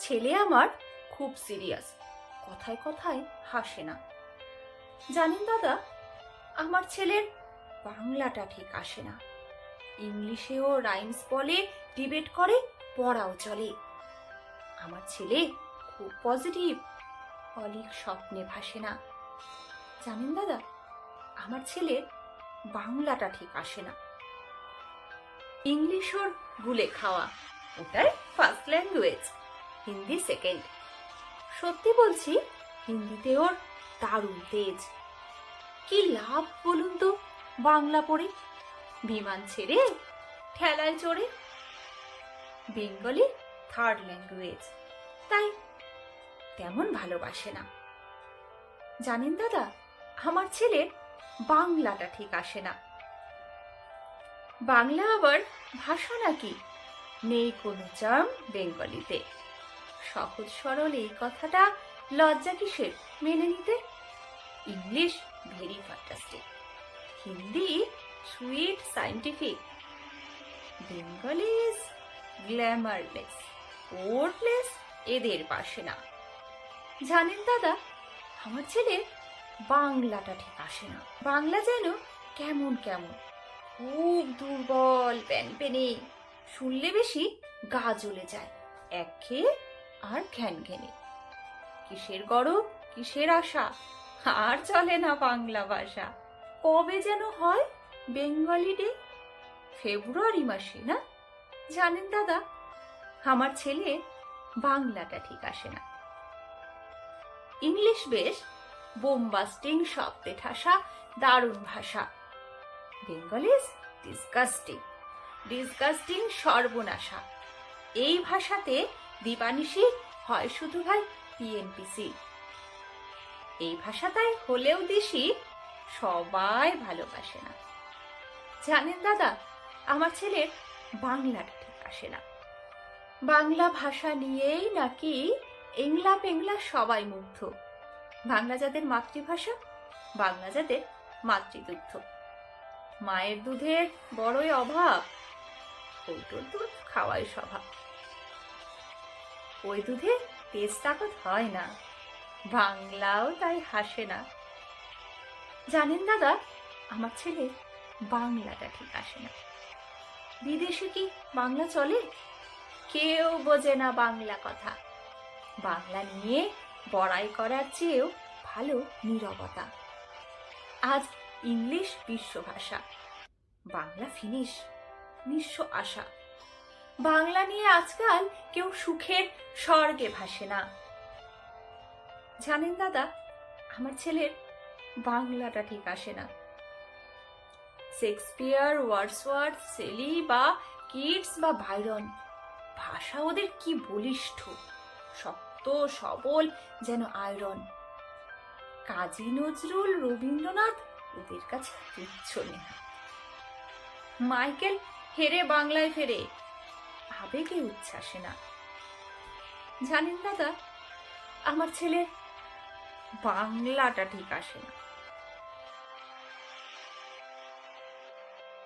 ছেলে আমার খুব সিরিয়াস, কথায় কথায় হাসে না। জানেন দাদা, আমার ছেলের বাংলাটা ঠিক আসে না। ইংলিশেও রাইমস বলে, ডিবেট করে, পড়াও চলে। আমার ছেলে খুব পজিটিভ, অলিক স্বপ্নে ভাসে না। জানেন দাদা, আমার ছেলের বাংলাটা ঠিক আসে না। ইংলিশ ওর গুলে খাওয়া, ওটাই ফার্স্ট ল্যাঙ্গুয়েজ, হিন্দি সেকেন্ড। সত্যি বলছি, হিন্দিতে ওর দারুণ তেজ। কি লাভ বলুন তো বাংলা পড়ে? বিমান ছেড়ে ঠেলায় চড়ে। বেঙ্গলি থার্ড ল্যাঙ্গুয়েজ, তাই তেমন ভালোবাসে না। জানেন দাদা, আমার ছেলের বাংলাটা ঠিক আসে না। বাংলা আবার ভাষা নাকি? নেই কোনো চার্ম বেঙ্গলিতে। সহজ সরল এই কথাটা লজ্জা কিসের মেনে নিতে? English very fantastic, Hindi sweet scientific, Bengali is glamourless, wordless, এদের পাশে না। জানেন দাদা, আমার ছেলে বাংলাটা ঠিক আসে না। বাংলা যেন কেমন কেমন, খুব দুর্বল, প্যানপেনে, শুনলে বেশি গা জ্বলে যায়, একঘেয়ে আর ঘ্যান ঘেনে। কিসের গরব, কিসের আশা, আর চলে না বাংলা ভাষা। কবে যেন হয় বেঙ্গলি ডে? ফেব্রুয়ারি মাসে না? জানেন দাদা, আমার ছেলে বাংলাটা ঠিক আসে না। ইংলিশ বেশ বোমবাস্টিং, শব্দে ঠাসা, দারুণ ভাষা। বেঙ্গলি ইজ ডিসগাস্টিং, ডিসগাস্টিং, সর্বনাশা। এই ভাষাতে দিবানিশি হয় শুধু ভাই পিএনপিসি। এই ভাষাটাই হলেও দিশি, সবাই ভালোবাসে না। জানেন দাদা, আমার ছেলের বাংলাটা ঠিক আসে না। বাংলা ভাষা নিয়েই নাকি এংলা পেংলা সবাই মুগ্ধ। বাংলা যাদের মাতৃভাষা, বাংলা যাদের মাতৃদুগ্ধ। মায়ের দুধের বড়ই অভাব, কৌটোর দুধ খাওয়াই স্বভাব। ওই দুধে তেজ তাকত হয় না, বাংলাও তাই হাসে না। জানেন দাদা, আমার ছেলে বাংলাটা ঠিক আসে না। বিদেশে কি বাংলা চলে? কেউ বোঝে না বাংলা কথা। বাংলা নিয়ে বড়াই করার চেয়েও ভালো নীরবতা। আজ ইংলিশ বিশ্বভাষা, বাংলা ফিনিশ, নিঃস্ব আশা। বাংলা নিয়ে আজকাল কেউ সুখের স্বর্গে ভাসে না। জানেন দাদা, আমার ছেলের বাংলাটা ঠিক আসে না। শেক্সপিয়ার, ওয়ার্ডসওয়ার্থ, শেলি বা কিটস বা বাইরন, ভাষা ওদের কি বলিষ্ঠ, শক্ত সবল, যেন আয়রন। কাজী নজরুল, রবীন্দ্রনাথ ওদের কাছে তুচ্ছ নেহা। মাইকেল হেরে বাংলায় ফেরে, আবেগে উচ্ছ্বাসে না। জানেন দাদা, আমার ছেলের বাংলাটা ঠিক আসে না।